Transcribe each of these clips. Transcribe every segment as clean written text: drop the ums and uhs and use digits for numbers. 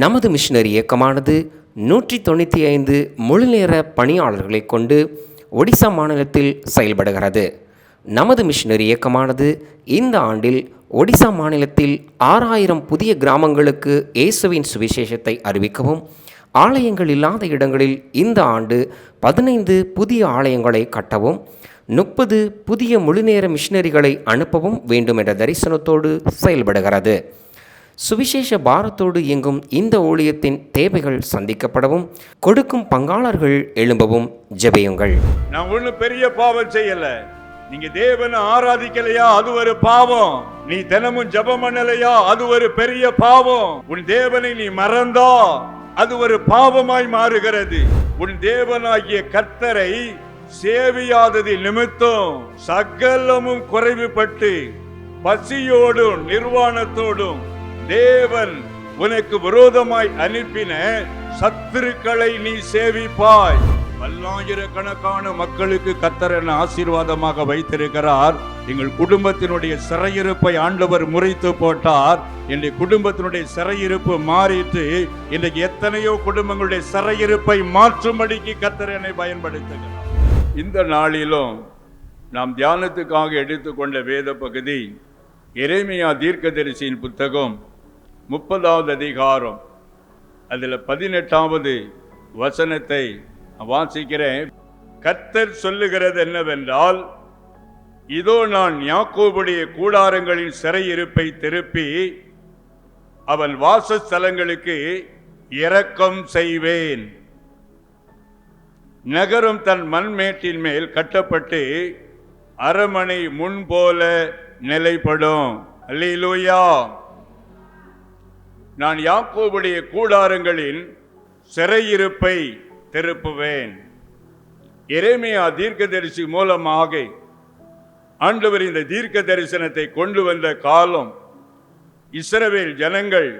நமது மிஷனரி இயக்கமானது 195 முழுநேர பணியாளர்களை கொண்டு ஒடிசா மாநிலத்தில் செயல்படுகிறது. நமது மிஷனரி இயக்கமானது இந்த ஆண்டில் ஒடிசா மாநிலத்தில் 6000 புதிய கிராமங்களுக்கு இயேசுவின் சுவிசேஷத்தை அறிவிக்கவும், ஆலயங்கள் இல்லாத இடங்களில் இந்த ஆண்டு 15 புதிய ஆலயங்களை கட்டவும், 30 புதிய முழுநேர மிஷனரிகளை அனுப்பவும் வேண்டும் என்ற தரிசனத்தோடு செயல்படுகிறது. சுவிசேஷ பாரத்தோடு இயங்கும் இந்த ஊழியத்தின் தேவைகள் சந்திக்கப்படவும், கொடுக்கும் பங்காளர்கள் எழும்பவும் ஜெபியுங்கள். நான் ஒன்னும் பெரிய பாவம் செய்யல. நீங்க தேவனை ஆராதிக்கலையா, அது ஒரு பாவம். நீ தினமும் ஜெபம் பண்ணலையா, அது ஒரு பெரிய பாவம். உன் தேவனை நீ மறந்தா அது ஒரு பாவமாய் மாறுகிறது. உன் தேவனாகிய கர்த்தரை சேவியாதது நிமித்தம் சகலமும் குறைவுபட்டு பசியோடும் நிர்வாணத்தோடும் தேவன் உனக்கு விரோதமாய் அனுப்பின சத்துருக்களை நீ சேவிப்பாய். பல்லாயிரக்கணக்கான மக்களுக்கு கர்த்தர் என ஆசீர்வாதமாக வைத்திருக்கிறார். எங்கள் குடும்பத்தினுடைய சிறையிருப்பை ஆண்டவர் முறித்து போட்டார். என்னுடைய குடும்பத்தினுடைய சிறையிருப்பு மாறிட்டு இன்றைக்கு எத்தனையோ குடும்பங்களுடைய சிறையிருப்பை மாற்றும்படிக்கு கர்த்தர் என்னை பயன்படுத்துகிறார். இந்த நாளிலும் நாம் தியானத்துக்காக எடுத்துக்கொண்ட வேத பகுதி எரேமியா தீர்க்கதரிசியின் புத்தகம் 30வது அதிகாரம், அதில் 18வது வசனத்தை வாசிக்கிறேன். கர்த்தர் சொல்லுகிறது என்னவென்றால், இதோ நான் யாக்கோபுடைய கூடாரங்களின் சிறையிருப்பை திருப்பி அவன் வாசஸ்தலங்களுக்கு இரக்கம் செய்வேன். நகரம் தன் மண்மேட்டின் மேல் கட்டப்பட்டு அரமனை முன்போல நிலைப்படும். அல்லேலூயா. நான் யாக்கோபுடைய கூடாரங்களின் சிறையிருப்பை திருப்புவேன். எரேமியா தீர்க்கதரிசி மூலமாக ஆண்டவர் இந்த தீர்க்க தரிசனத்தை கொண்டு வந்த காலம், இஸ்ரவேல் ஜனங்கள்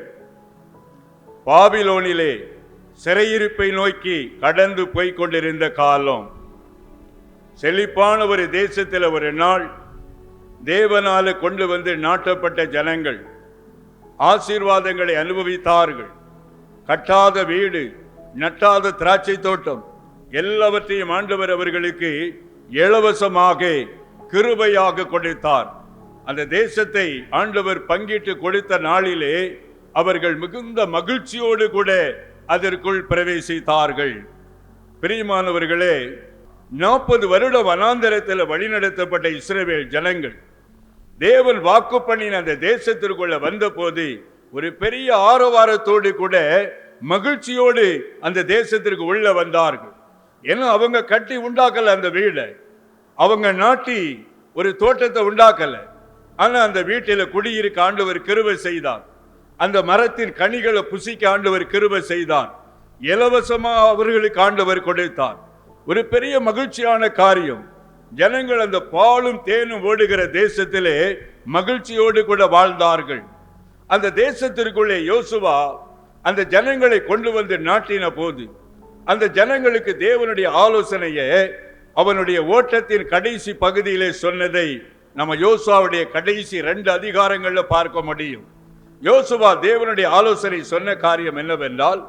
பாபிலோனிலே சிறையிருப்பை நோக்கி கடந்து போய் கொண்டிருந்த காலம். செழிப்பான ஒரு தேசத்தில் ஒரு நாள் தேவனால கொண்டு வந்து நாட்டப்பட்ட ஜனங்கள் ஆசீர்வாதங்களை அனுபவித்தார்கள். கட்டாத வீடு, நட்டாத திராட்சை தோட்டம் எல்லாவற்றையும் ஆண்டவர் அவர்களுக்கு இலவசமாக கிருபையாக கொடுத்தார். அந்த தேசத்தை ஆண்டவர் பங்கிட்டு கொடுத்த நாளிலே அவர்கள் மிகுந்த மகிழ்ச்சியோடு கூட அதற்குள் பிரவேசித்தார்கள். பிரியமானவர்களே, 40 வருட வனாந்தரத்தில் வழிநடத்தப்பட்ட இஸ்ரவேல் ஜனங்கள் தேவன் வாக்கு பண்ணின அந்த தேசத்திற்குள்ள வந்த போது ஒரு பெரிய ஆரவாரத்தோடு கூட மகிழ்ச்சியோடு அந்த தேசத்திற்கு உள்ள வந்தார்கள். ஏன்னா அவங்க கட்டி உண்டாக்கல, அந்த வீடை அவங்க நாட்டி ஒரு தோட்டத்தை உண்டாக்கல. ஆனா அந்த வீட்டில குடியிருக்க ஆண்டவர் கிருபை செய்தார். அந்த மரத்தின் கனிகளை புசிக்க ஆண்டவர் கிருபை செய்தார். இலவசமா அவர்களுக்கு ஆண்டவர் கொடுத்தார். ஒரு பெரிய மகிழ்ச்சியான காரியம். ஜனங்கள் அந்த பாலும் தேனும் ஓடுகிற தேசத்திலே மகிழ்ச்சியோடு கூட வாழ்ந்தார்கள். அந்த தேசத்திற்குள்ளே யோசுவா அந்த ஜனங்களை கொண்டு வந்து நாட்டின போது அந்த ஜனங்களுக்கு தேவனுடைய ஆலோசனையை அவனுடைய ஓட்டத்தின் கடைசி பகுதியிலே சொன்னதை நம்ம யோசுவாவுடைய கடைசி 2 அதிகாரங்கள்ல பார்க்க முடியும். யோசுவா தேவனுடைய ஆலோசனை சொன்ன காரியம் என்னவென்றால்,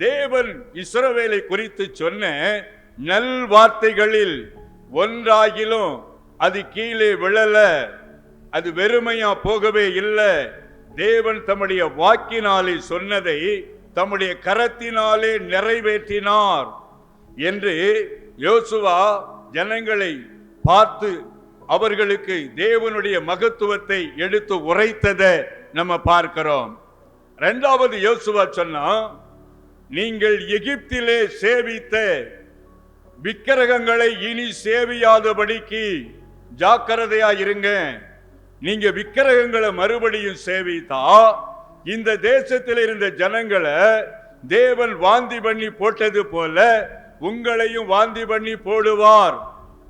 தேவன் இஸ்ரவேலை குறித்து சொன்ன நல் வார்த்தைகளில் ஒன்றாகிலும் அது கீழே விழல, அது வெறுமையா போகவே இல்லை. தேவன் தம்முடைய வாக்கினாலே சொன்னதை தம்முடைய கரத்தினாலே நிறைவேற்றினார் என்று யோசுவா ஜனங்களை பார்த்து அவர்களுக்கு தேவனுடைய மகத்துவத்தை எடுத்து உரைத்ததை நம்ம பார்க்கிறோம். 2வது யோசுவா சொன்னா, நீங்கள் எகிப்திலே சேவித்த விக்கிரகங்களை இனி சேவியாதபடிக்கு ஜாக்கிரதையா இருங்க. நீங்க விக்கிரகங்களை மறுபடியும் சேவித்தா இந்த தேசத்தில் இருந்த ஜனங்களை தேவன் வாந்தி பண்ணி போட்டது போல உங்களையும் வாந்தி பண்ணி போடுவார்.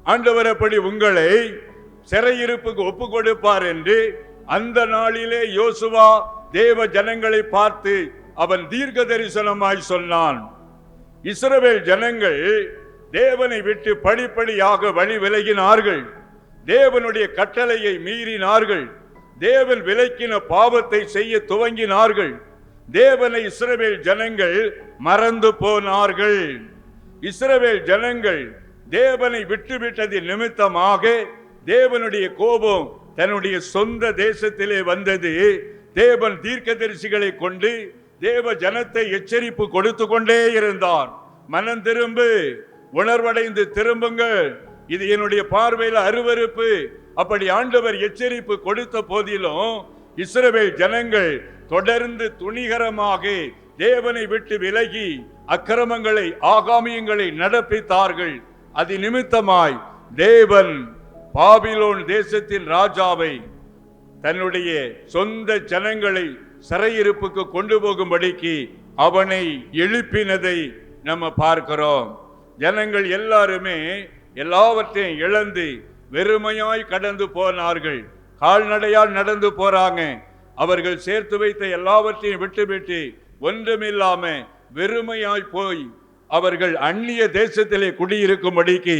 ஆண்டவர் அப்படி உங்களை சிறையிருப்புக்கு ஒப்பு கொடுப்பார் என்று அந்த நாளிலே யோசுவா தேவ ஜனங்களை பார்த்து அவன் தீர்க்க தரிசனமாய் சொன்னான். இஸ்ரவேல் ஜனங்கள் தேவனை விட்டு படிப்படியாக வழி விலகினார்கள். தேவனுடைய கட்டளையை மீறினார்கள். தேவன் விலக்கின பாவத்தை செய்ய துவங்கினார்கள். தேவனை இஸ்ரவேல் ஜனங்கள் மறந்து போனார்கள். இஸ்ரவேல் ஜனங்கள் தேவனை விட்டுவிட்டது நிமித்தமாக தேவனுடைய கோபம் தன்னுடைய சொந்த தேசத்திலே வந்தது. தேவன் தீர்க்கதரிசிகளை கொண்டு தேவ ஜனத்தை எச்சரிப்பு கொடுத்து கொண்டே இருந்தார். மனம் திரும்பு, உணர்வடைந்து திரும்புங்கள், இது என்னுடைய பார்வையில் அருவருப்பு. அப்படி ஆண்டவர் எச்சரிப்பு கொடுத்த போதிலும் இஸ்ரவேல் ஜனங்கள் தொடர்ந்து துணிகரமாக தேவனை விட்டு விலகி அக்கிரமங்களை ஆகாமியங்களை நடப்பித்தார்கள். அது நிமித்தமாய் தேவன் பாபிலோன் தேசத்தின் ராஜாவை தன்னுடைய சொந்த ஜனங்களை சிறையிருப்புக்கு கொண்டு போகும்படிக்கு அவனை எழுப்பினதை நம்ம பார்க்கிறோம். ஜனங்கள் எல்லாருமே எல்லாவற்றையும் இழந்து வெறுமையாய் கடந்து போனார்கள். கால்நடையால் நடந்து போறாங்க. அவர்கள் சேர்த்து வைத்த எல்லாவற்றையும் விட்டுவிட்டு ஒன்றுமில்லாம வெறுமையாய் போய் அவர்கள் அந்நிய தேசத்திலே குடியிருக்கும்படிக்கு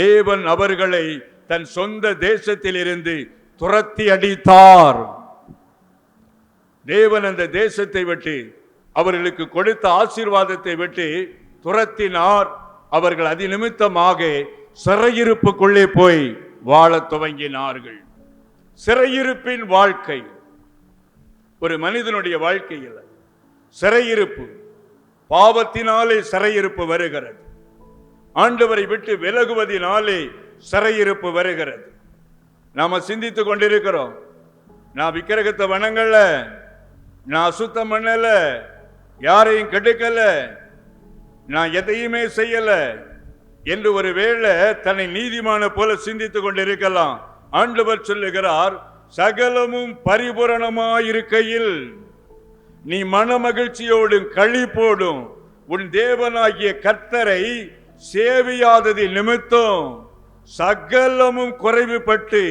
தேவன் அவர்களை தன் சொந்த தேசத்தில் இருந்து துரத்தி அடித்தார். தேவன் அந்த தேசத்தை விட்டு அவர்களுக்கு கொடுத்த ஆசீர்வாதத்தை விட்டு துரத்தினார். அவர்கள் அதி நிமித்தமாக சிறையிருப்புக்குள்ளே போய் வாழ துவங்கினார்கள். சிறையிருப்பின் வாழ்க்கை ஒரு மனிதனுடைய வாழ்க்கையில் சிறையிருப்பு, பாவத்தினாலே சிறையிருப்பு வருகிறது. ஆண்டவரை விட்டு விலகுவதினாலே சிறையிருப்பு வருகிறது. நாம சிந்தித்துக் கொண்டிருக்கிறோம், நான் விக்கிரகத்தை வணங்கல, நான் அசுத்தம் பண்ணல, யாரையும் கெடுக்கல, நான் எதையுமே செய்யல என்று ஒருவேளை தன்னை நீதிமான போல சிந்தித்துக் கொண்டிருக்கலாம். ஆண்டவர் சொல்லுகிறார், சகலமும் பரிபூரணமாயிருக்கையில் நீ மன மகிழ்ச்சியோடும் களிப்போடும் உன் தேவனாகிய கர்த்தரை சேவியாதது நிமித்தம் சகலமும் குறைவுபட்டு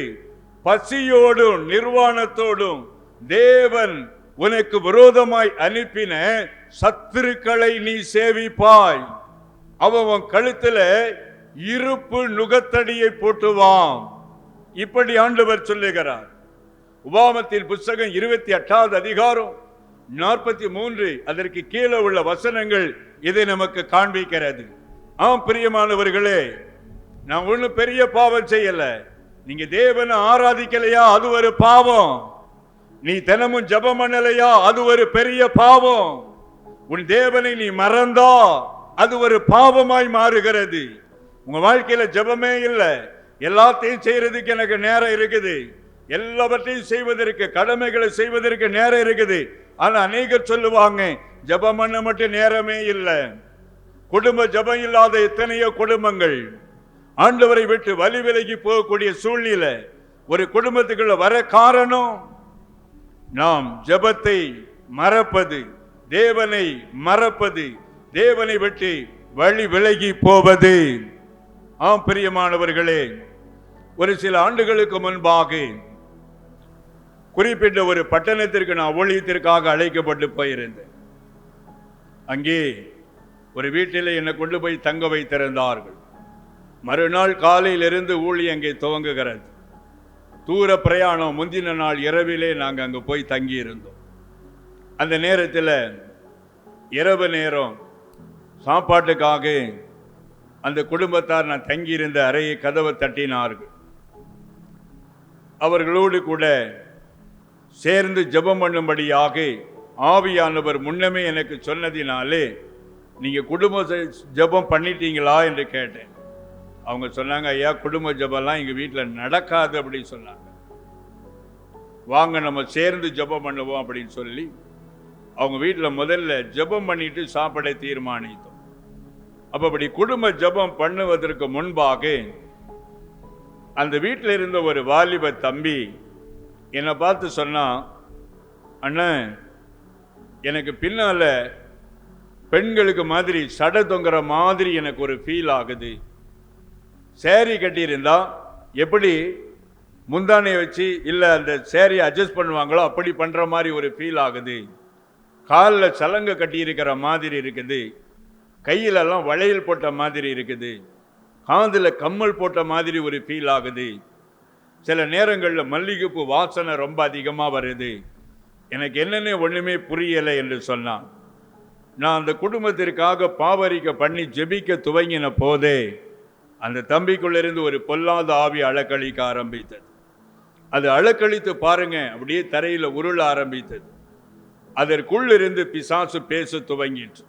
பசியோடும் நிர்வாணத்தோடும் தேவன் உனக்கு விரோதமாய் அனுப்பின சத்துருக்களை நீ சேவிப்பாய். அவன் கழுத்துல இருப்பு நுகத்தடியை போட்டுவான். இப்படி ஆண்டவர் சொல்லுகிறார். உபாகமத்தின் புத்தகம் 28வது அதிகாரம் 43 அதற்கு கீழே உள்ள வசனங்கள் இதை நமக்கு காண்பிக்கிறது. ஆம் பிரியமானவர்களே, நான் ஒன்னும் பெரிய பாவம் செய்யல. நீங்க தேவனை ஆராதிக்கலையா, அது ஒரு பாவம். நீ தினமும் ஜெபம் பண்ணலையா, அது ஒரு பெரிய பாவம். உன் தேவனை நீ மறந்தா அது ஒரு பாவமாய் மாறுகிறது. உங்க வாழ்க்கையில ஜெபமே இல்லை, எல்லாத்தையும் செய்யறதுக்கு எனக்கு நேரம் இருக்குது, எல்லாவற்றையும் செய்வதற்கு கடமைகளை செய்வதற்கு நேரம் இருக்குது. ஆனா அநேகர் சொல்லுவாங்க, ஜெபம் பண்ண மட்டும் நேரமே இல்லை. குடும்ப ஜெபம் இல்லாத எத்தனையோ குடும்பங்கள் ஆண்டவரை விட்டு வழி விலகி போகக்கூடிய சூழ்நிலை ஒரு குடும்பத்துக்குள்ள வர காரணம் நாம் ஜெபத்தை மறப்பது, தேவனை மறப்பது, தேவனை விட்டு வழி விலகி போவது. ஆம் பிரியமானவர்களே, ஒரு சில ஆண்டுகளுக்கு முன்பாக குறிப்பிட்ட ஒரு பட்டணத்திற்கு நான் ஊழியத்திற்காக அழைக்கப்பட்டு போயிருந்தேன். அங்கே ஒரு வீட்டில் என்னை கொண்டு போய் தங்க வைத்திருந்தார்கள். மறுநாள் காலையிலிருந்து ஊழியம் அங்கே துவங்குகிறது. தூர பிரயாணம். முந்தின நாள் இரவிலே நாங்கள் அங்கே போய் தங்கி இருந்தோம். அந்த நேரத்தில் இரவு நேரம் சாப்பாட்டுக்காக அந்த குடும்பத்தார் நான் தங்கியிருந்த அறையை கதவை தட்டினார்கள். அவர்களோடு கூட சேர்ந்து ஜெபம் பண்ணும்படியாக ஆவியானவர் முன்னமே எனக்கு சொன்னதினாலே, நீங்க குடும்ப ஜெபம் பண்ணிட்டீங்களா என்று கேட்டேன். அவங்க சொன்னாங்க, ஐயா குடும்ப ஜெபம்லாம் எங்க வீட்டில் நடக்காது அப்படின்னு சொன்னாங்க. வாங்க நம்ம சேர்ந்து ஜெபம் பண்ணுவோம் அப்படின்னு சொல்லி அவங்க வீட்டில் முதல்ல ஜெபம் பண்ணிட்டு சாப்பிட தீர்மானித்தோம். அப்ப அப்படி குடும்ப ஜெபம் பண்ணுவதற்கு முன்பாக அந்த வீட்டில் இருந்த ஒரு வாலிப தம்பி என்னை பார்த்து சொன்னா, அண்ணன் எனக்கு பின்னால பெண்களுக்கு மாதிரி சடை தொங்குற மாதிரி எனக்கு ஒரு ஃபீல் ஆகுது. சேரீ கட்டியிருந்தா எப்படி முந்தானையை வச்சு இல்லை அந்த சேரீயை அட்ஜஸ்ட் பண்ணுவாங்களோ அப்படி பண்ணுற மாதிரி ஒரு ஃபீல் ஆகுது. காலில் சலங்கை கட்டியிருக்கிற மாதிரி இருக்குது, கையிலெல்லாம் வளையல் போட்ட மாதிரி இருக்குது, காதில் கம்மல் போட்ட மாதிரி ஒரு ஃபீல் ஆகுது. சில நேரங்களில் மல்லிகைப்பூ வாசனை ரொம்ப அதிகமாக வருது. எனக்கு என்னென்ன ஒண்ணுமே புரியலை என்று சொன்னான். நான் அந்த குடும்பத்திற்காக பாவரிக்க பண்ணி ஜெபிக்க துவங்கின போதே அந்த தம்பிக்குள்ளிருந்து ஒரு பொல்லாத ஆவி அலக்களிக்க ஆரம்பித்தது. அது அலக்களித்து பாருங்க, அப்படியே தரையில் உருள ஆரம்பித்தது. அதற்குள்ளிருந்து பிசாசு பேச துவங்கிற்று.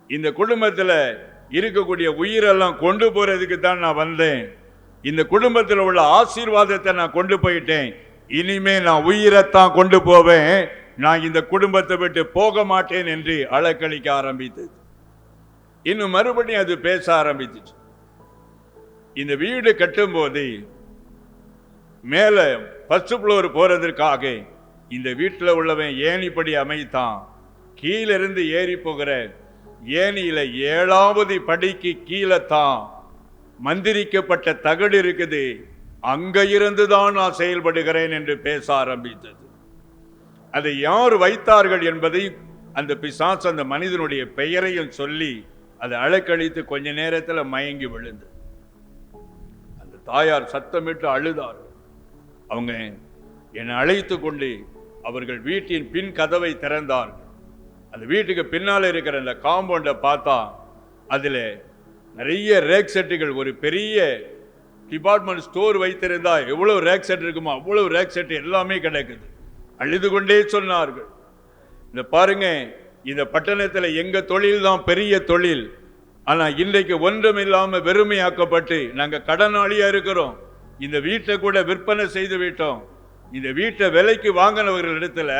இந்த குடும்பத்தில் இருக்கக்கூடிய உயிரெல்லாம் கொண்டு போறதுக்கு தான் நான் வந்தேன். இந்த குடும்பத்தில் உள்ள ஆசீர்வாதத்தை நான் கொண்டு போயிட்டேன். இனிமே நான் உயிரைத்தான் கொண்டு போவேன். நான் இந்த குடும்பத்தை விட்டு போக மாட்டேன் என்று அலக்களிக்க ஆரம்பித்தது. இன்னும் மறுபடியும் அது பேச ஆரம்பிச்சிச்சு. இந்த வீடு கட்டும் போது மேல ஃபர்ஸ்ட் ஃப்ளோர் போறதற்காக இந்த வீட்டில் உள்ளவன் ஏணிப்படி அமைத்தான். கீழிருந்து ஏறி போகிற ஏணியில 7வது படிக்கு கீழே தான் மந்திரிக்கப்பட்ட தகடு இருக்குது. அங்க இருந்துதான் நான் செயல்படுகிறேன் என்று பேச ஆரம்பித்தது. அதை யார் வைத்தார்கள் என்பதை அந்த பிசாசு அந்த மனிதனுடைய பெயரையும் சொல்லி அதை அலக்களித்து கொஞ்ச நேரத்தில் மயங்கி விழுந்தது. அந்த தாயார் சத்தமிட்டு அழுதார். அவங்க என்னை அழைத்து கொண்டு அவர்கள் வீட்டின் பின் கதவை திறந்தார்கள். அந்த வீட்டுக்கு பின்னால் இருக்கிற அந்த காம்பவுண்டை பார்த்தா அதில் நிறைய ரேக் செட்டுகள், ஒரு பெரிய டிபார்ட்மெண்ட் ஸ்டோர் வைத்திருந்தா எவ்வளவு ரேக் செட் இருக்குமோ அவ்வளவு ரேக் செட் எல்லாமே கிடைக்குது. அழுது கொண்டே சொன்னார்கள், இந்த பாருங்க, இந்த பட்டணத்தில் எங்க தொழில் தான் பெரிய தொழில். ஆனா இன்றைக்கு ஒன்றும் இல்லாம வெறுமையாக்கப்பட்டு நாங்க கடனாளியா இருக்கிறோம். இந்த வீட்டை கூட விற்பனை செய்து விட்டோம். இந்த வீட்டை விலைக்கு வாங்கினவர்களிடத்துல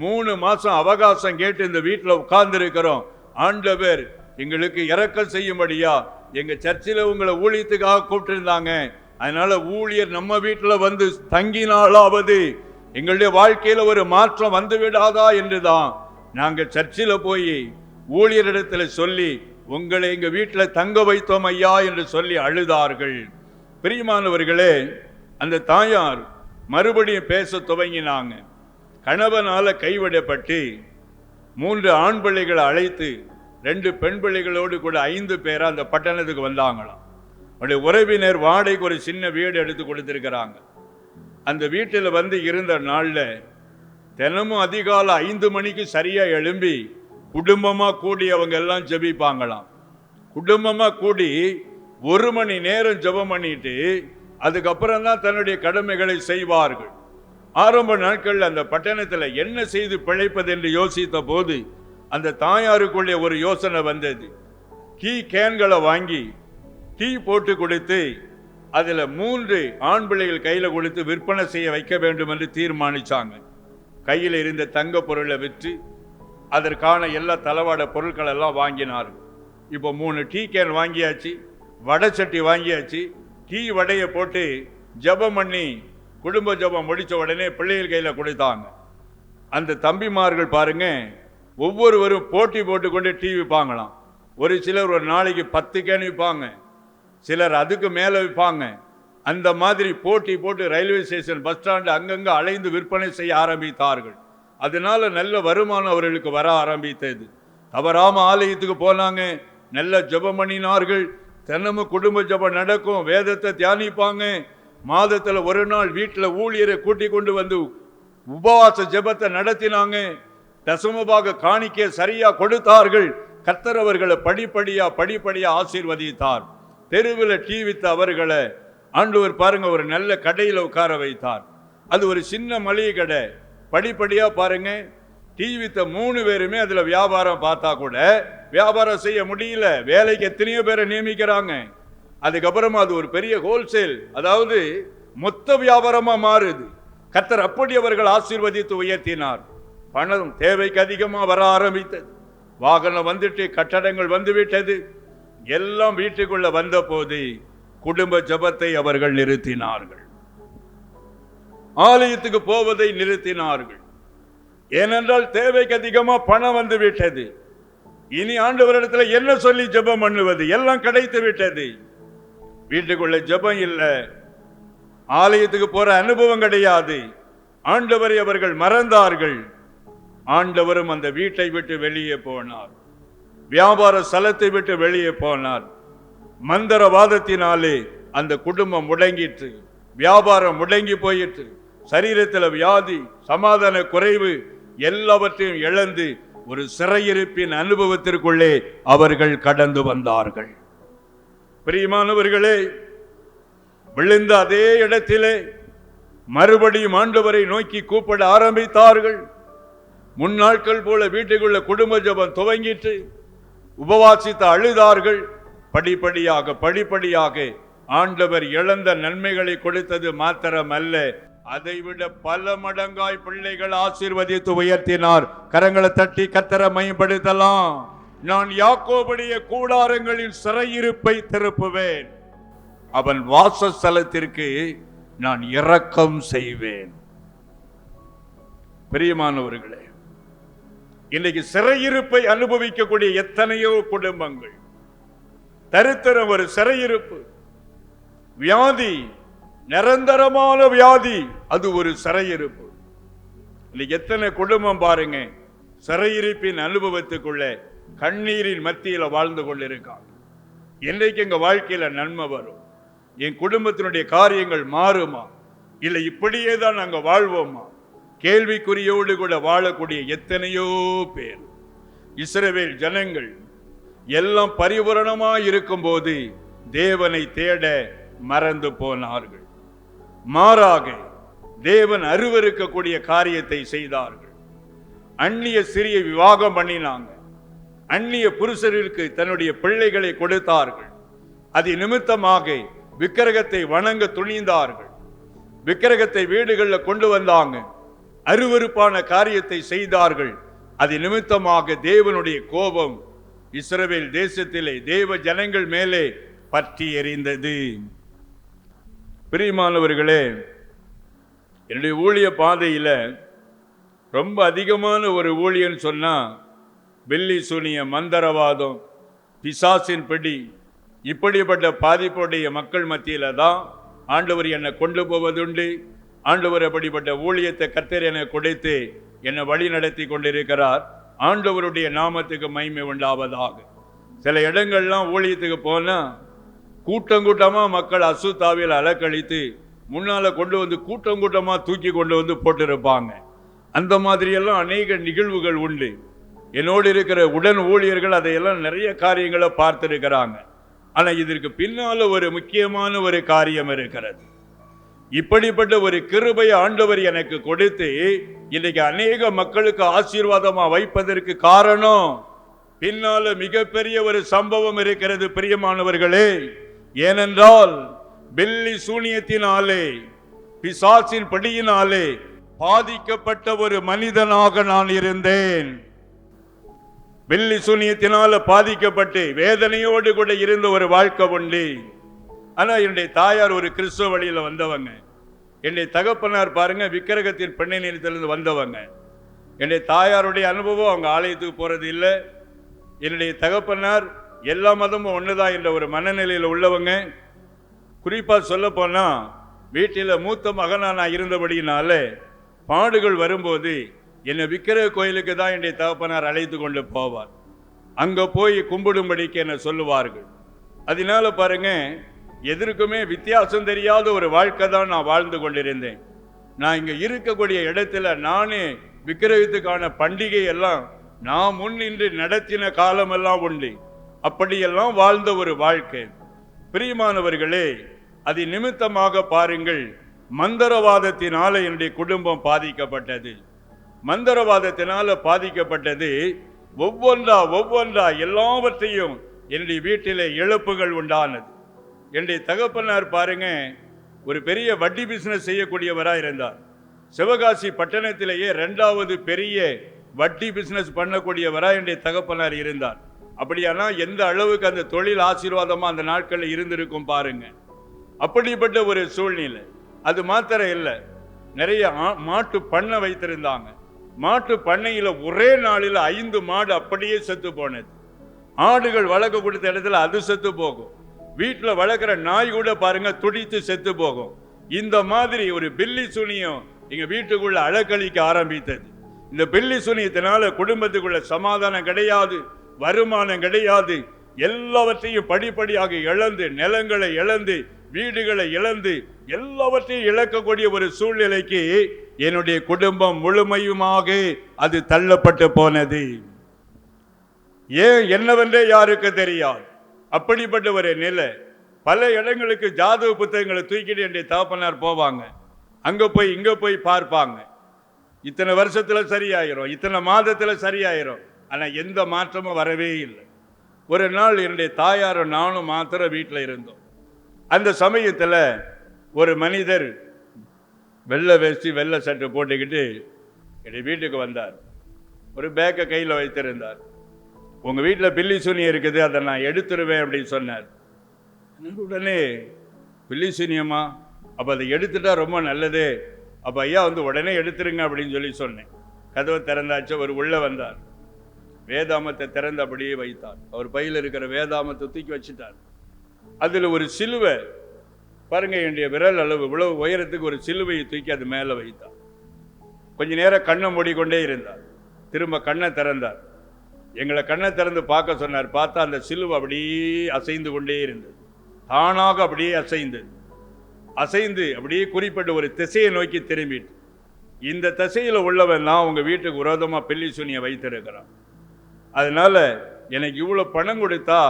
3 மாசம் அவகாசம் கேட்டு இந்த வீட்டில் உட்கார்ந்து இருக்கிறோம். ஆண்டவர் எங்களுக்கு இரக்கம் செய்யும்படியா எங்க சர்ச்சில் உங்களை ஊழியத்துக்காக கூப்பிட்டு இருந்தாங்க. அதனால ஊழியர் நம்ம வீட்டில் வந்து தங்கினாலாவது எங்களுடைய வாழ்க்கையில ஒரு மாற்றம் வந்து விடாதா என்றுதான் நாங்க சர்ச்சில் போய் ஊழியரிடத்துல சொல்லி உங்களை எங்க வீட்டில் தங்க வைத்தோம் ஐயா என்று சொல்லி அழுதார்கள். பிரியமானவர்களே, அந்த தாயார் மறுபடியும் பேச துவங்கினாங்க. கணவனால கைவிடப்பட்டு 3 ஆண் பிள்ளைகளை அழைத்து 2 பெண் பிள்ளைகளோடு கூட 5 பேரா அந்த பட்டணத்துக்கு வந்தாங்களாம். அவருடைய உறவினர் வாடகைக்கு ஒரு சின்ன வீடு எடுத்து கொடுத்திருக்கிறாங்க. அந்த வீட்டில் வந்து இருந்த நாள்ல தினமும் அதிகாலை 5 மணிக்கு சரியா எழும்பி குடும்பமா கூடி அவங்க எல்லாம் ஜெபிப்பாங்களாம். குடும்பமா கூடி 1 மணி நேரம் ஜெபம் பண்ணிட்டு அதுக்கப்புறம் தான் தன்னுடைய கடமைகளை செய்வார்கள். ஆரம்ப நாட்கள் அந்த பட்டணத்தில் என்ன செய்து பிழைப்பது என்று யோசித்த போது அந்த தாயாருக்குள்ளே ஒரு யோசனை வந்தது. டீ கேன்களை வாங்கி டீ போட்டு கொடுத்து அதில் 3 ஆண் பிள்ளைகள் கையில் கொடுத்து விற்பனை செய்ய வைக்க வேண்டும் என்று தீர்மானிச்சாங்க. கையில் இருந்த தங்க பொருளை விற்று அதற்கான எல்லா தளவாட பொருட்கள் எல்லாம் வாங்கினார்கள். இப்போ 3 டீ கேன் வாங்கியாச்சு, வடை சட்டி வாங்கியாச்சு. டீ வடையை போட்டு ஜபம் பண்ணி குடும்ப ஜபம் முடித்த உடனே பிள்ளைகள் கையில் கொடுத்தாங்க. அந்த தம்பிமார்கள் பாருங்க, ஒவ்வொருவரும் போட்டி போட்டு கொண்டு டீ விற்பாங்களாம். ஒரு சிலர் ஒரு நாளைக்கு 10 கேன் விற்பாங்க, சிலர் அதுக்கு மேலே விற்பாங்க. அந்த மாதிரி போட்டி போட்டு ரயில்வே ஸ்டேஷன், பஸ் ஸ்டாண்டு அங்கங்கே அலைந்து விற்பனை செய்ய ஆரம்பித்தார்கள். அதனால நல்ல வருமானம் அவர்களுக்கு வர ஆரம்பித்தது. தவறாம ஆலயத்துக்கு போனாங்க, நல்ல ஜபம் பண்ணினார்கள். தினமும் குடும்ப ஜபம் நடக்கும், வேதத்தை தியானிப்பாங்க. மாதத்தில் ஒரு நாள் வீட்டில் ஊழியரை கூட்டி கொண்டு வந்து உபவாச ஜபத்தை நடத்தினாங்க. தசமபாக காணிக்கை சரியா கொடுத்தார்கள். கர்த்தர் அவர்களை படிப்படியா ஆசீர்வதித்தார். தெருவில் டீ வித்த அவர்களை ஆண்டவர் பாருங்க ஒரு நல்ல கடையில் உட்கார வைத்தார். அது ஒரு சின்ன மளிகை கடை. படிப்படியா பாருங்க, டீ வித்த 3 பேருமே அதுல வியாபாரம் பார்த்தா கூட வியாபாரம் செய்ய முடியல. வேலைக்கு எத்தனையோ பேரை நியமிக்கிறாங்க. அதுக்கப்புறமா அது ஒரு பெரிய ஹோல்சேல், அதாவது மொத்த வியாபாரமா மாறுது. கர்த்தர் அப்படி அவர்கள் ஆசீர்வதித்து உயர்த்தினார். பணம் தேவைக்கு அதிகமா வர ஆரம்பித்தது. வாகனம் வந்துட்டு, கட்டடங்கள் வந்து விட்டது. எல்லாம் வீட்டுக்குள்ள வந்த போது குடும்ப ஜபத்தை அவர்கள் நிறுத்தினார்கள். ஆலயத்துக்கு போவதை நிறுத்தினார்கள். ஏனென்றால் தேவைக்கு அதிகமா பணம் வந்து விட்டது. இனி ஆண்டவரிடத்தில் என்ன சொல்லி ஜபம் பண்ணுவது? எல்லாம் கிடைத்து விட்டது. வீட்டுக்குள்ள ஜபம் இல்லை, ஆலயத்துக்கு போற அனுபவம் கிடையாது. ஆண்டவரை அவர்கள் மறந்தார்கள். ஆண்டவரும் அந்த வீட்டை விட்டு வெளியே போனார். வியாபார ஸ்தலத்தை விட்டு வெளியே போனார். மந்திரவாதத்தினாலே அந்த குடும்பம் முடங்கிற்று, வியாபாரம் முடங்கி போயிற்று. சரீரத்தில் வியாதி, சமாதான குறைவு, எல்லாவற்றையும் இழந்து ஒரு சிறையிருப்பின் அனுபவத்திற்குள்ளே அவர்கள் கடந்து வந்தார்கள். பிரியமானவர்களே, விழுந்த அதே இடத்திலே மறுபடியும் ஆண்டவரை நோக்கி கூப்பிட ஆரம்பித்தார்கள். முன்னாட்கள் போல வீட்டுக்குள்ள குடும்ப ஜெபம் துவங்கிட்டு உபவாசித்து அழுதார்கள். படிப்படியாக ஆண்டவர் இழந்த நன்மைகளை கொடுத்தது மாத்திரமல்ல, அதைவிட பல மடங்காய் பிள்ளைகள் ஆசீர்வதித்து உயர்த்தினார். கரங்களை தட்டி கர்த்தரை மகிமைப்படுத்தலாம். நான் யாக்கோபுடைய கூடாரங்களின் சிறையிருப்பை திருப்புவேன், அவன் வாசஸ்தலத்திற்கு நான் இரக்கம் செய்வேன். பிரியமானவர்களே, இன்னைக்கு சிறையிருப்பை அனுபவிக்கக்கூடிய எத்தனையோ குடும்பங்கள், தரித்திரம் ஒரு சிறையிருப்பு, வியாதி நிரந்தரமான வியாதி அது ஒரு சிறையிருப்பு. இன்னைக்கு எத்தனை குடும்பம் பாருங்க சிறையிருப்பின் அனுபவத்துக்குள்ள கண்ணீரின் மத்தியில வாழ்ந்து கொண்டிருக்காங்க. என்னைக்கு எங்க வாழ்க்கையில நன்மை வரும், என் குடும்பத்தினுடைய காரியங்கள் மாறுமா, இல்லை இப்படியே தான் நாங்க வாழ்வோமா, கேள்விக்குறியோடு கூட வாழக்கூடிய எத்தனையோ பேர். இஸ்ரவேல் ஜனங்கள் எல்லாம் பரிபூரணமாய் இருக்கும் போது தேவனை தேட மறந்து போனார்கள். மாறாக தேவன் அருவருக்கக்கூடிய காரியத்தை செய்தார்கள். அந்நிய சிறிய விவாகம் பண்ணினாங்க. அந்நிய புருஷருக்கு தன்னுடைய பிள்ளைகளை கொடுத்தார்கள். அது நிமித்தமாக விக்கிரகத்தை வணங்க துணிந்தார்கள். விக்கிரகத்தை வீடுகளில் கொண்டு வந்தாங்க. அருவருப்பான காரியத்தை செய்தார்கள். அது நிமித்தமாக தேவனுடைய கோபம் இஸ்ரவேல் தேசத்திலே தேவ ஜனங்கள் மேலே பற்றி எறிந்தது. பிரியமானவர்களே, என்னுடைய ஊழிய பாதையில் ரொம்ப அதிகமான ஒரு ஊழியன்னு சொன்னால் வெள்ளி சூனிய மந்திரவாதம், பிசாசின் பிடி, இப்படிப்பட்ட பாதிப்புடைய மக்கள் மத்தியில் தான் ஆண்டவர் என்னை கொண்டு போவதுண்டு. ஆண்டவர் அப்படிப்பட்ட ஊழியத்தை கர்த்தர் என கொடுத்து என்னை வழி நடத்தி கொண்டிருக்கிறார். ஆண்டவருடைய நாமத்துக்கு மகிமை உண்டாவதாக. சில இடங்கள்லாம் ஊழியத்துக்கு போனால் கூட்டமாக மக்கள் அசுத்தாவியில் அலக்கழித்து முன்னால் கொண்டு வந்து கூட்டமாக தூக்கி கொண்டு வந்து போட்டிருப்பாங்க. அந்த மாதிரியெல்லாம் அநேக நிகழ்வுகள் உண்டு. என்னோடு இருக்கிற உடன் ஊழியர்கள் அதையெல்லாம் நிறைய காரியங்களை பார்த்துருக்கிறாங்க. ஆனால் இதற்கு பின்னால் ஒரு முக்கியமான ஒரு காரியம் இருக்கிறது. இப்படிப்பட்ட ஒரு கிருபையை ஆண்டவர் எனக்கு கொடுத்து இன்னைக்கு அநேக மக்களுக்கு ஆசீர்வாதமா வைப்பதற்கு காரணம் பின்னால மிகப்பெரிய ஒரு சம்பவம் இருக்கிறது. பிரியமானவர்களே, ஏனென்றால் வெள்ளி சூனியத்தினாலே பிசாசின் படியினாலே பாதிக்கப்பட்ட ஒரு மனிதனாக நான் இருந்தேன். வெள்ளி சூனியத்தினால பாதிக்கப்பட்டு வேதனையோடு கூட இருந்த ஒரு வாழ்க்கை உண்டு. ஆனால் என்னுடைய தாயார் ஒரு கிறிஸ்துவ வழியில் வந்தவங்க. என்னுடைய தகப்பனார் பாருங்க விக்கிரகத்தின் பெண்ணை நிலையத்திலிருந்து வந்தவங்க. என்னுடைய தாயாருடைய அனுபவம் அவங்க ஆலயத்துக்கு போறது இல்லை. என்னுடைய தகப்பனார் எல்லா மதமும் ஒண்ணுதான் என்ற ஒரு மனநிலையில் உள்ளவங்க. குறிப்பாக சொல்ல போனா வீட்டில் மூத்த மகனா நான் இருந்தபடியினால பாடுகள் வரும்போது என்னை விக்கிரக கோயிலுக்கு தான் என்னுடைய தகப்பனார் அழைத்து கொண்டு போவார். அங்க போய் கும்பிடும்படிக்கு என்ன சொல்லுவார்கள். அதனால பாருங்க எதற்குமே வித்தியாசம் தெரியாத ஒரு வாழ்க்கை தான் நான் வாழ்ந்து கொண்டிருந்தேன். நான் இங்க இருக்கக்கூடிய இடத்துல நானே விக்கிரகத்துக்கான பண்டிகை எல்லாம் நான் முன்னின்று நடத்தின காலமெல்லாம் உண்டு. அப்படியெல்லாம் வாழ்ந்த ஒரு வாழ்க்கை. பிரியமானவர்களே, அது நிமித்தமாக பாருங்கள், மந்திரவாதத்தினால என்னுடைய குடும்பம் பாதிக்கப்பட்டது. மந்திரவாதத்தினால பாதிக்கப்பட்டது. ஒவ்வொன்றா எல்லாவற்றையும் என்னுடைய வீட்டிலே இழப்புகள் உண்டானது. என்னுடைய தகப்பனார் பாருங்க ஒரு பெரிய வட்டி பிசினஸ் செய்யக்கூடியவராக இருந்தார். சிவகாசி பட்டணத்திலேயே 2வது பெரிய வட்டி பிசினஸ் பண்ணக்கூடியவராக என்னுடைய தகப்பனார் இருந்தார். அப்படியானா எந்த அளவுக்கு அந்த தொழில் ஆசீர்வாதமா அந்த நாட்களில் இருந்திருக்கும் பாருங்க. அப்படிப்பட்ட ஒரு சூழ்நிலை. அது மாத்திரம் இல்லை, நிறைய மாட்டு பண்ணை வைத்திருந்தாங்க. மாட்டு பண்ணையில் ஒரே நாளில் 5 மாடு அப்படியே செத்து போனது. ஆடுகள் வளர்க்க கொடுத்த இடத்துல அது செத்து போகும். வீட்டில் வளர்க்குற நாய் கூட பாருங்க துடித்து செத்து போகும். இந்த மாதிரி ஒரு பில்லி சூனியம் எங்க வீட்டுக்குள்ள அலக்கழிக்க ஆரம்பித்தது. இந்த பில்லி சூனியத்தினால குடும்பத்துக்குள்ள சமாதானம் கிடையாது, வருமானம் கிடையாது. எல்லாவற்றையும் படிப்படியாக இழந்து, நிலங்களை இழந்து, வீடுகளை இழந்து, எல்லாவற்றையும் இழக்கக்கூடிய ஒரு சூழ்நிலைக்கு என்னுடைய குடும்பம் முழுமையுமாக அது தள்ளப்பட்டு போனது. ஏன் என்னவென்றே யாருக்கு தெரியாது. அப்படிப்பட்ட ஒரு நிலை. பல இடங்களுக்கு ஜாதக புத்தகங்களை தூக்கிட்டு என்னுடைய தகப்பனார் போவாங்க. அங்க போய் இங்க போய் பார்ப்பாங்க. இத்தனை வருஷத்துல சரியாயிரும், இத்தனை மாதத்துல சரியாயிரும். ஆனா எந்த மாற்றமும் வரவே இல்லை. ஒரு நாள் என்னுடைய தாயாரும் நானும் மாத்திரம் வீட்டில் இருந்தோம். அந்த சமயத்துல ஒரு மனிதர் வெள்ளை வேஷ்டி வெள்ளை சட்டை போட்டுக்கிட்டு என்னுடைய வீட்டுக்கு வந்தார். ஒரு பேக்கை கையில் வைத்திருந்தார். உங்கள் வீட்டில் பில்லி சூனியம் இருக்குது, அதை நான் எடுத்துருவேன் அப்படின்னு சொன்னார். உடனே பில்லி சூனியமா? அப்போ அதை எடுத்துட்டா ரொம்ப நல்லது. அப்போ ஐயா வந்து உடனே எடுத்துருங்க அப்படின்னு சொல்லி சொன்னேன். கதவை திறந்தாச்சு. அவர் உள்ளே வந்தார். வேதாமத்தை திறந்து அப்படியே வைத்தார். அவர் பையில் இருக்கிற வேதாமத்தை தூக்கி வச்சுட்டார். அதில் ஒரு சிலுவை பாருங்க, என்னுடைய விரல் அளவு இவ்வளவு உயரத்துக்கு ஒரு சிலுவையை தூக்கி அது மேலே வைத்தார். கொஞ்ச நேரம் கண்ணை மூடிக்கொண்டே இருந்தார். திரும்ப கண்ணை திறந்தார். எங்களை கண்ணை திறந்து பார்க்க சொன்னார். பார்த்தா அந்த சிலுவை அப்படியே அசைந்து கொண்டே இருந்தது. தானாக அப்படியே அசைந்து அப்படியே குறிப்பிட்ட ஒரு திசையை நோக்கி திரும்பிட்டு, இந்த திசையில் உள்ளவன் தான் உங்கள் வீட்டுக்கு விரோதமாக பில்லி சூனியை வைத்திருக்கிறான். அதனால எனக்கு இவ்வளோ பணம் கொடுத்தா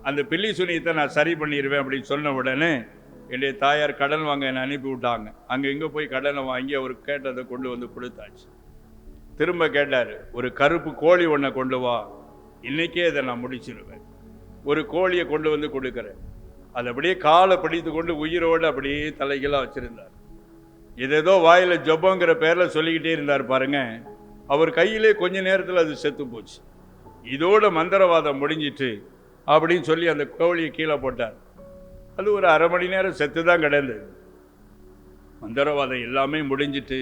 அந்த பில்லி சூனியத்தை நான் சரி பண்ணிடுவேன் அப்படின்னு சொன்ன உடனே என்னுடைய தாயார் கடன் வாங்க என்னை அனுப்பி விட்டாங்க. அங்கே இங்கே போய் கடனை வாங்கி அவர் கேட்டதை கொண்டு வந்து கொடுத்தாச்சு. திரும்ப கேட்டார், ஒரு கருப்பு கோழி ஒன்றை கொண்டு வா, இன்னைக்கே இதை நான் முடிச்சிருவேன். ஒரு கோழியை கொண்டு வந்து கொடுக்குறேன். அதை அப்படியே காலை பிடித்து கொண்டு உயிரோடு அப்படியே தலைகளாக வச்சிருந்தார். ஏதேதோ வாயில ஜொப்பங்கிற பேரில் சொல்லிக்கிட்டே இருந்தார் பாருங்க. அவர் கையிலே கொஞ்ச நேரத்தில் அது செத்து போச்சு. இதோட மந்திரவாதம் முடிஞ்சிட்டு அப்படின்னு சொல்லி அந்த கோழியை கீழே போட்டார். அது ஒரு அரை மணி நேரம் செத்து தான் கிடந்தது. மந்திரவாதம் எல்லாமே முடிஞ்சிட்டு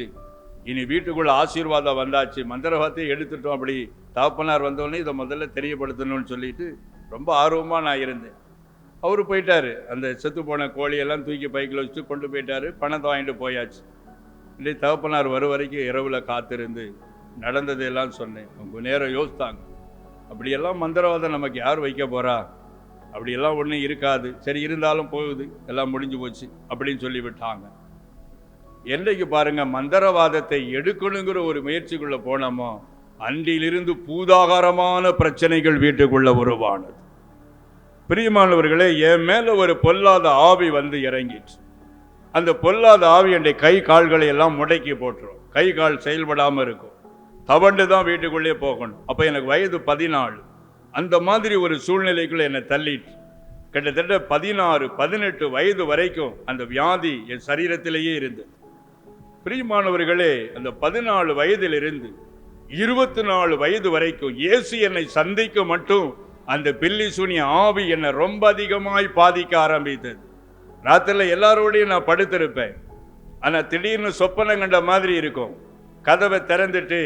இனி வீட்டுக்குள்ள ஆசீர்வாதம் வந்தாச்சு. மந்திரவாதத்தை எடுத்துட்டோம். அப்படி தகப்பனார் வந்தோடனே இதை முதல்ல தெரியப்படுத்தணும்னு சொல்லிட்டு ரொம்ப ஆர்வமாக நான் இருந்தேன். அவர் போயிட்டார். அந்த செத்து போன கோழியெல்லாம் தூக்கி பைக்கில் வச்சு கொண்டு போயிட்டாரு. பணத்தை வாங்கிட்டு போயாச்சு. இல்லை தகப்பனார் வரும் வரைக்கும் இரவில் காத்திருந்து நடந்ததெல்லாம் சொன்னேன். கொஞ்ச நேரம் யோசித்தாங்க. அப்படியெல்லாம் மந்திரவாதம் நமக்கு யார் வைக்க போகிறா? அப்படியெல்லாம் ஒன்றும் இருக்காது. சரி இருந்தாலும் போகுது, எல்லாம் முடிஞ்சு போச்சு அப்படின்னு சொல்லி விட்டாங்க. என்றைக்கு பாருங்க மந்திரவாதத்தை எடுக்கணுங்கிற ஒரு முயற்சிக்குள்ளே போனோமோ அன்றிலிருந்து பூதாகாரமான பிரச்சனைகள் வீட்டுக்குள்ள உருவானது. பிரியமானவர்களே, என் மேல ஒரு பொல்லாத ஆவி வந்து இறங்கிட்டு, அந்த பொல்லாத ஆவி என்னுடைய கை கால்களை எல்லாம் முடக்கி போட்டுரும். கை கால் செயல்படாமல் இருக்கும். தவண்டு தான் வீட்டுக்குள்ளே போகணும். அப்போ எனக்கு வயது 14. அந்த மாதிரி ஒரு சூழ்நிலைக்குள்ள என்னை தள்ளிட்டு கிட்டத்தட்ட 16-18 வயது வரைக்கும் அந்த வியாதி என் சரீரத்திலேயே இருந்தது. பிரியமானவர்களே, அந்த 14 வயதிலிருந்து 24 வயது வரைக்கும் இயேசு என்னை சந்திக்க மட்டும் அந்த பில்லி சூனிய ஆவி என்னை ரொம்ப அதிகமாய் பாதிக்க ஆரம்பித்தது. ராத்திரில எல்லாரோடையும் நான் படுத்திருப்பேன். ஆனால் திடீர்னு சொப்பனம் கண்ட மாதிரி இருக்கும். கதவை திறந்துட்டு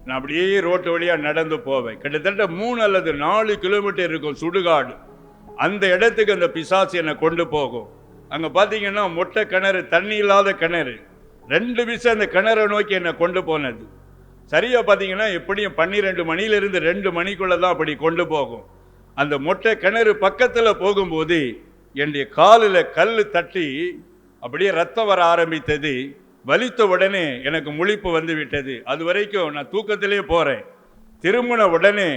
நான் அப்படியே ரோட்டு வழியாக நடந்து போவேன். கிட்டத்தட்ட 3 அல்லது 4 கிலோமீட்டர் இருக்கும் சுடுகாடு. அந்த இடத்துக்கு அந்த பிசாசு என்னை கொண்டு போகும். அங்கே பார்த்தீங்கன்னா மொட்டை கிணறு, தண்ணி இல்லாத கிணறு. 2 விஷயம் அந்த கிணறை நோக்கி என்னை கொண்டு போனது. சரியாக பார்த்தீங்கன்னா எப்படியும் 12 மணியிலிருந்து 2 மணிக்குள்ளே தான் அப்படி கொண்டு போகும். அந்த மொட்டை கிணறு பக்கத்தில் போகும்போது என்னுடைய காலில் கல் தட்டி அப்படியே ரத்தம் வர ஆரம்பித்தது. வலித்த உடனே எனக்கு முழிப்பு வந்து விட்டது. அது வரைக்கும் நான் தூக்கத்திலே போகிறேன். திரும்பின உடனே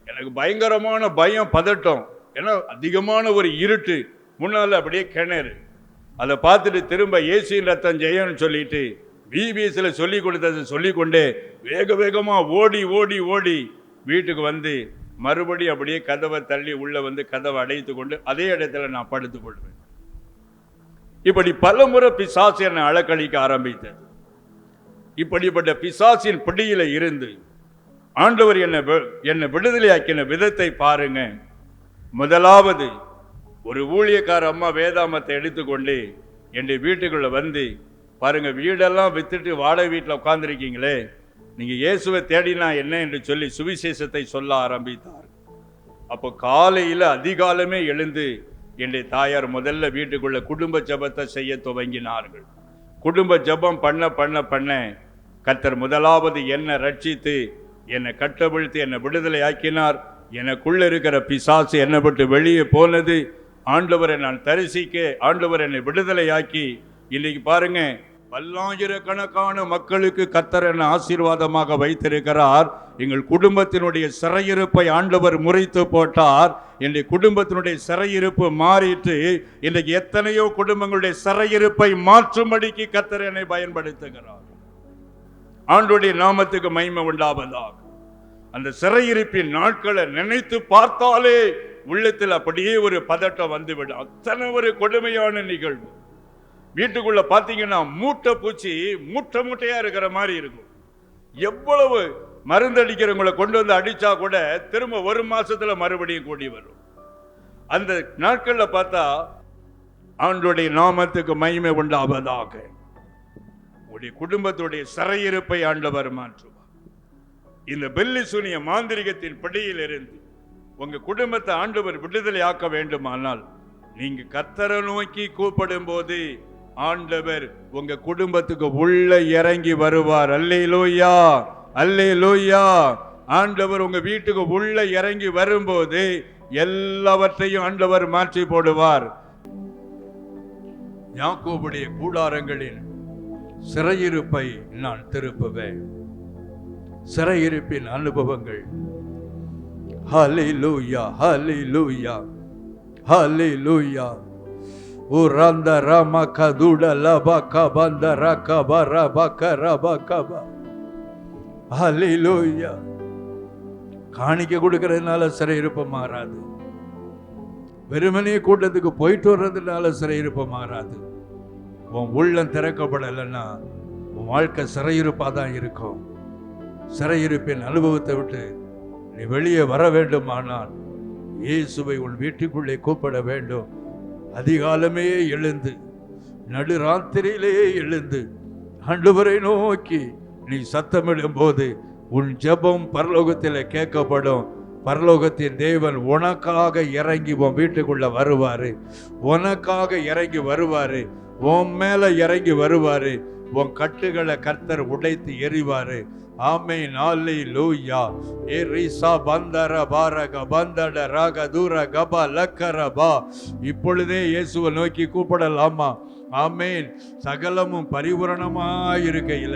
எனக்கு பயங்கரமான பயம், பதட்டம். ஏன்னா அதிகமான ஒரு இருட்டு, முன்னால் அப்படியே கிணறு. அதை பார்த்துட்டு திரும்ப இயேசுவின் ரத்தம் ஜெயம்னு சொல்லிட்டு பிபிஎஸ்சில் சொல்லி கொடுத்தது சொல்லிக்கொண்டே வேக வேகமாக ஓடி ஓடி ஓடி வீட்டுக்கு வந்து மறுபடி அப்படியே கதவை தள்ளி உள்ளே வந்து கதவை அடைத்து கொண்டு அதே இடத்துல நான் படுத்துக் கொள்வேன். இப்படி பல முறை பிசாசு என்னை அலக்கழிக்க ஆரம்பித்தது. இப்படிப்பட்ட பிசாசின் பிடியில இருந்து ஆண்டவர் என்னை விடுதலையாக்கின விதத்தை பாருங்க. முதலாவது, ஒரு ஊழியக்கார அம்மா வேதாமத்தை எடுத்துக்கொண்டு என்னுடைய வீட்டுக்குள்ள வந்து பாருங்க, வீடெல்லாம் வித்துட்டு வாடகை வீட்டில் உட்கார்ந்துருக்கீங்களே, நீங்க இயேசுவை தேடினா என்ன என்று சொல்லி சுவிசேஷத்தை சொல்ல ஆரம்பித்தார். அப்போ காலையில் அதிகாலமே எழுந்து என்னுடைய தாயார் முதல்ல வீட்டுக்குள்ள குடும்ப ஜபத்தை செய்ய துவங்கினார்கள். குடும்ப ஜபம் பண்ண பண்ண பண்ண கர்த்தர் முதலாவது என்னை ரட்சித்து என்னை கட்டவிழ்த்து என்னை விடுதலை ஆக்கினார். எனக்குள்ள இருக்கிற பிசாசு என்னை விட்டு வெளியே போனது. ஆண்டவரை நான் தரிசிக்க ஆண்டவர் என்னை விடுதலை ஆக்கி இன்னைக்கு பாருங்க பல்லாயிரக்கணக்கான மக்களுக்கு கர்த்தர் என்னை ஆசீர்வாதமாக வைத்திருக்கிறார். எங்கள் குடும்பத்தினுடைய சிறையிருப்பை ஆண்டவர் முறித்து போட்டார். என்னுடைய குடும்பத்தினுடைய சிறையிருப்பு மாறிட்டு இன்றைக்கு எத்தனையோ குடும்பங்களுடைய சிறையிருப்பை மாற்றும்படிக்கு கர்த்தர் என்னை பயன்படுத்துகிறார். ஆண்டவருடைய நாமத்துக்கு மகிமை உண்டாவதாக. அந்த சிறையிருப்பின் நாட்களை நினைத்து பார்த்தாலே உள்ளத்தில் அப்படியே ஒரு பதட்டம் வந்துவிடும். அத்தனை ஒரு கொடுமையான நிகழ்வு. வீட்டுக்குள்ள பாத்தீங்கன்னா மூட்டை பூச்சி மூட்டை மூட்டையா இருக்கிற மாதிரி இருக்கும். எவ்வளவு மருந்தடிக்கிறவங்களை கொண்டு வந்து அடிச்சா கூட திரும்ப ஒரு மாசத்துல மறுபடியும் கூடி வரும். அந்த நாட்கள்ல பார்த்தா ஆண்டவருடைய நாமத்துக்கு மகிமை உண்டாவதாக. உடைய குடும்பத்துடைய சிறையிருப்பை ஆண்டவர் மாற்றுவார். இந்த பெல்லி சூனிய மாந்திரிகத்தின் பிடியில் இருந்து உங்க குடும்பத்தை ஆண்டவர் விடுதலை ஆக்க வேண்டுமானால் நீங்க கர்த்தரை நோக்கி கூப்பிடும் போது ஆண்டவர் உங்க குடும்பத்துக்கு உள்ள இறங்கி வருவார். அல்லேலூயா, அல்லேலூயா. ஆண்டவர் உங்க வீட்டுக்கு உள்ள இறங்கி வரும்போது எல்லாவற்றையும் ஆண்டவர் மாற்றி போடுவார். யாக்கோபுடைய கூடாரங்களின் சிறையிருப்பை நான் திருப்புவேன். சிறையிருப்பின் அனுபவங்கள். ஹல்லேலூயா, ஹல்லேலூயா, ஹல்லேலூயா. உரந்த ரமகதுட லபகபந்த ரகபரபகரபகப. ஹல்லேலூயா. காணிக்கை கொடுக்கறதுனால சிறையிருப்பு மாறாது. வெறுமனே கூட்டத்துக்கு போயிட்டு வர்றதுனால சிறையிருப்பு மாறாது. உன் உள்ளம் திறக்கப்படலைன்னா உன் வாழ்க்கை சிறையிருப்பா தான் இருக்கும். சிறையிருப்பின் அனுபவத்தை விட்டு நீ வெளியே வர வேண்டுமானால் இயேசுவை உன் வீட்டுக்குள்ளே கூப்பிட வேண்டும். அதிகாலமே எழுந்து நடுராத்திரியிலே எழுந்து ஆண்டவரை நோக்கி நீ சத்தமிடும் போது உன் ஜெபம் பரலோகத்தில் கேட்கப்படும். பரலோகத்தின் தேவன் உனக்காக இறங்கி உன் வீட்டுக்குள்ள வருவாரு. உனக்காக இறங்கி வருவாரு. உன் மேல இறங்கி வருவாரு. உன் கட்டுகளை கர்த்தர் உடைத்து எறிவாரு. ஆமென், அல்லேலூயா. எரிசா பந்தர பாரக பந்தட ராக தூர கபா லக்கரபா. இப்பொழுதே இயேசுவை நோக்கி கூப்பிடலாமா? ஆமென். சகலமும் பரிபூரணமாயிருக்கையில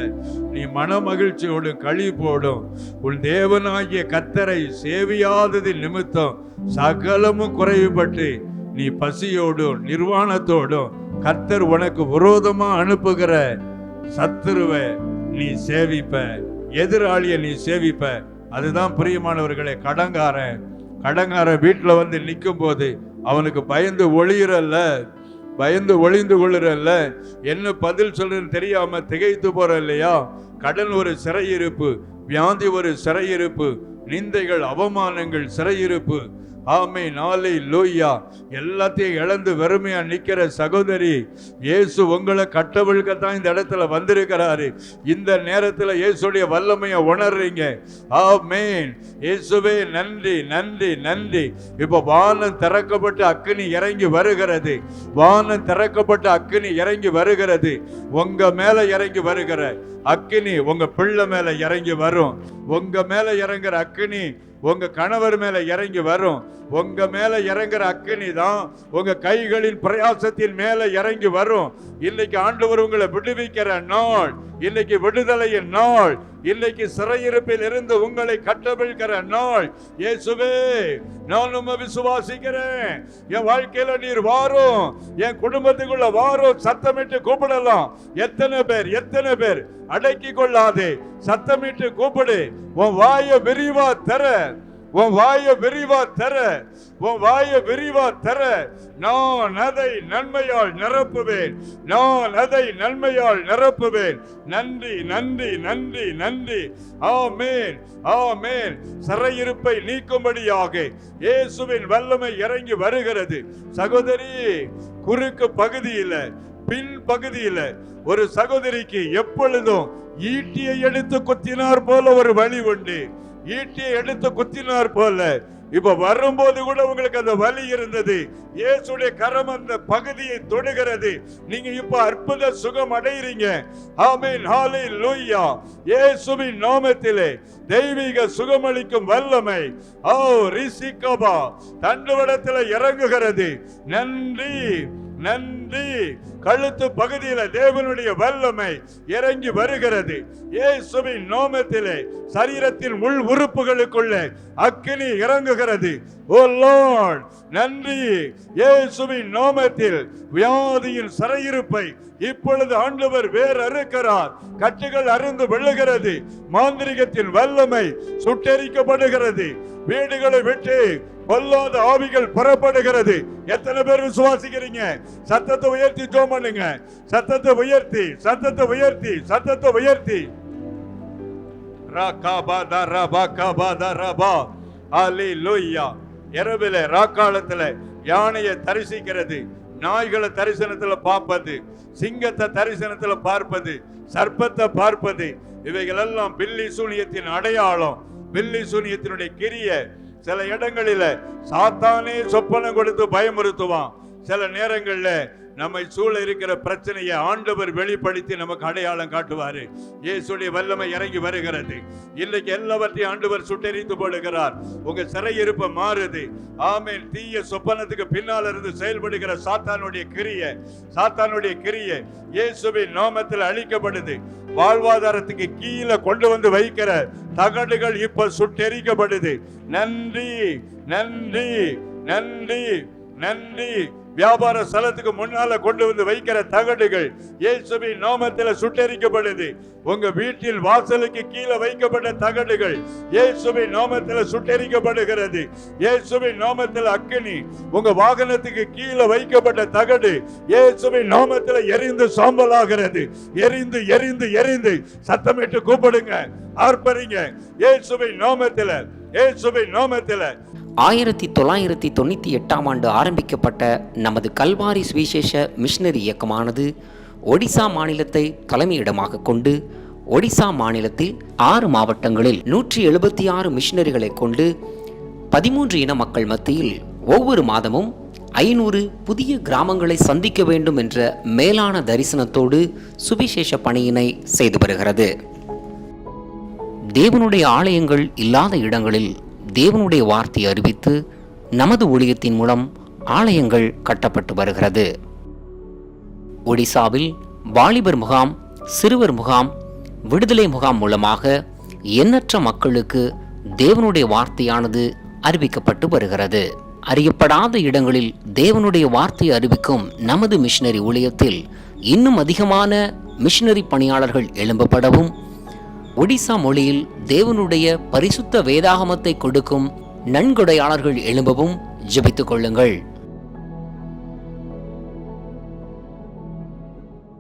நீ மன மகிழ்ச்சியோடும் களிப்போடும் உன் தேவனாகிய கர்த்தரை சேவியாதது நிமித்தம் சகலமும் குறைவுபட்டு நீ பசியோடும் நிர்வாணத்தோடும் கர்த்தர் உனக்கு விரோதமா அனுப்புகிற சத்துருவை நீ சேவிப்ப, எதிராளிய நீ சேவிப்ப. அதுதான் பிரியமானவர்களே கடங்காரன் வீட்டுல வந்து நிற்கும் போது அவனுக்கு பயந்து ஒளியிறல்ல, பயந்து ஒளிந்து கொள்ளுறல்ல, என்ன பதில் சொல்றன்னு தெரியாம திகைத்து போற இல்லையா? கடன் ஒரு சிறையிருப்பு, வியாதி ஒரு சிறையிருப்பு, நிந்தைகள் அவமானங்கள் சிறையிருப்பு. ஆமென், அல்லேலூயா. எல்லாத்தையும் இழந்து வெறுமையா நிக்கிற சகோதரி, இயேசு உங்களை கட்டவிழ்க்கத்தான் இந்த இடத்துல வந்திருக்கிறாரு. இந்த நேரத்துல இயேசுடைய வல்லமையை உணர்றீங்க. ஆமென். இயேசுவே நன்றி, நன்றி, நன்றி. இப்ப வானம் திறக்கப்பட்டு அக்கினி இறங்கி வருகிறது. வானம் திறக்கப்பட்டு அக்கினி இறங்கி வருகிறது. உங்க மேல இறங்கி வருகிற அக்கினி உங்க பிள்ளை மேல இறங்கி வரும். உங்க மேல இறங்குற அக்கினி உங்க கணவர் மேல இறங்கி வரும். உங்க மேல இறங்குற அக்கினி தான் உங்க கைகளின் பிரயாசத்தின் மேல இறங்கி வரும். இன்னைக்கு ஆண்டவர் உங்களை விடுவிக்கிற நாள், இன்னைக்கு விடுதலையின் நாள், இன்னைக்கு சிறையிருப்பில் இருந்து உங்களை கட்டவிழ்க்கிற நாள். இயேசுவே, நான் உம்மை விசுவாசிக்கிறேன். என் வாழ்க்கையில நீர் வாரும், என் குடும்பத்துக்குள்ள வாரும். சத்தமிட்டு கூப்பிடலாம். எத்தனை பேர் அடக்கி கொள்ளாதே, சத்தமிட்டு கூப்பிடு. உன் வாயை விரிவா தர, உன் வாயை விரிவா தர, உன் வாயை விரிவா தர. நான் அதை நன்மையால் நிரப்புவேன், நான் அதை நன்மையால் நிரப்புவேன். நன்றி, நன்றி, நன்றி, நன்றி. ஆமென், ஆமென். சிறையிருப்பை நீக்கும்படியாக இயேசுவின் வல்லமை இறங்கி வருகிறது. சகோதரி, குறுக்கு பகுதியில பின் பகுதியில ஒரு சகோதரிக்கு எப்பொழுதும் ஈட்டியை எடுத்து குத்தினார் போல ஒரு வலி உண்டு. ஈட்டியை எடுத்து குத்தினார் போல இப்ப வரும்போது கூட உங்களுக்கு அந்த வலி இருந்தது. இயேசுடைய கரம் அந்த பகுதியை தொடுகிறது. நீங்க இப்ப அற்புத சுகம் அடைகிறீங்க. ஆமென், ஹல்லேலூயா. இயேசுவின் நாமத்திலே தெய்வீக சுகமளிக்கும் வல்லமை ஓ ரிசிகபா தண்டுவடத்தில் இறங்குகிறது. நன்றி, நன்றி. கழுத்து பகுதியில தேவனுடைய வல்லமை இறங்கி வருகிறது. இயேசுவின் நாமத்திலே சரீரத்தின் உள் உறுப்புகளுக்குள்ள அக்கினி இறங்குகிறது. ஓ லார்ட், நன்றி. இயேசுவின் நாமத்தில் வியாதியின் சிறையிருப்பை இப்பொழுது ஆண்டவர் வேர் அறுக்கிறார். கட்டுகள் அருந்து விழுகிறது. மாந்திரிகத்தின் வல்லமை சுட்டெரிக்கப்படுகிறது. வீடுகளை விட்டு பொல்லாத ஆவிகள் புறப்படுகிறது. எத்தனை பேர் விசுவாசிக்கிறீங்க? சத்தத்தை உயர்த்தி ஜெபம் பண்ணுங்க. சத்தத்தை உயர்த்தி, சத்தத்தை உயர்த்தி, சத்தத்தை உயர்த்தி. அல்லேலூயா. இரவிலே ராக்காலத்துல யானையை தரிசிக்கிறது, நாய்களை தரிசனத்துல பார்ப்பது, சிங்கத்தை தரிசனத்துல பார்ப்பது, சர்ப்பத்தை பார்ப்பது, இவைகள் எல்லாம் பில்லி சூனியத்தின் அடையாளம், பில்லி சூனியத்தினுடைய கிரிய. சில இடங்களில சாத்தானே சொப்பனம் கொடுத்து பயமுறுத்துவான். சில நேரங்கள்ல நம்மை சூழ இருக்கிற பிரச்சனையை ஆண்டவர் வெளிப்படுத்தி நமக்கு அடையாளம் காட்டுவாரு. இயேசுடைய வல்லமை இறங்கி வருகிறது. இன்றைக்கு எல்லாவற்றையும் ஆண்டவர் சுட்டெரித்து போடுகிறார். உங்க சிறையிருப்பு மாறுது. ஆமென். தீய சொப்பனத்துக்கு பின்னால் இருந்து செயல்படுகிற சாத்தானுடைய கிரியை இயேசுவின் நாமத்தில் அழிக்கப்படுது. வாழ்வாதாரத்துக்கு கீழே கொண்டு வந்து வைக்கிற தகடுகள் இப்ப சுட்டெரிக்கப்படுது. நன்றி, நன்றி, நன்றி, நன்றி. வியாபார ஸ்தலத்துக்கு முன்னால கொண்டு வந்து வைக்கிற தகடுகள் இயேசுவின் நாமத்தில் சுட்டெரிக்கப்படுது. உங்க வீட்டில் வாசலுக்கு கீழே வைக்கப்பட்ட தகடுகள் இயேசுவின் நாமத்தில் சுட்டெரிக்கப்படுகிறது. இயேசுவின் நாமத்தில் அக்கினி. உங்க வாகனத்துக்கு கீழே வைக்கப்பட்ட தகடு இயேசுவின் நாமத்தில் எரிந்து சாம்பலாகிறது. எரிந்து எரிந்து எரிந்து சத்தமிட்டு கூப்பிடுங்க, ஆர்ப்பரிங்க. இயேசுவின் நாமத்தில், இயேசுவின் நாமத்தில். 1998 ஆரம்பிக்கப்பட்ட நமது கல்வாரி சுவிசேஷ மிஷனரி இயக்கமானது ஒடிசா மாநிலத்தை தலைமையிடமாக கொண்டு ஒடிசா மாநிலத்தில் 6 மாவட்டங்களில் 176 மிஷனரிகளை கொண்டு 13 இன மக்கள் மத்தியில் ஒவ்வொரு மாதமும் 500 புதிய கிராமங்களை சந்திக்க வேண்டும் என்ற மேலான தரிசனத்தோடு சுவிசேஷ பணியினை செய்து வருகிறது. தேவனுடைய ஆலயங்கள் இல்லாத இடங்களில் தேவனுடைய வார்த்தையை அறிவித்து நமது ஊழியத்தின் மூலம் ஆலயங்கள் கட்டப்பட்டு வருகிறது. ஒடிசாவில் வாலிபர் முகாம், சிறுவர் முகாம், விடுதலை முகாம் மூலமாக எண்ணற்ற மக்களுக்கு தேவனுடைய வார்த்தையானது அறிவிக்கப்பட்டு வருகிறது. அறியப்படாத இடங்களில் தேவனுடைய வார்த்தையை அறிவிக்கும் நமது மிஷனரி ஊழியத்தில் இன்னும் அதிகமான மிஷனரி பணியாளர்கள் எழும்பப்படவும், ஒடிசா மொழியில் தேவனுடைய பரிசுத்த வேதாகமத்தை கொடுக்கும் நன்கொடையாளர்கள் எழும்பவும் ஜெபித்துக் கொள்ளுங்கள்.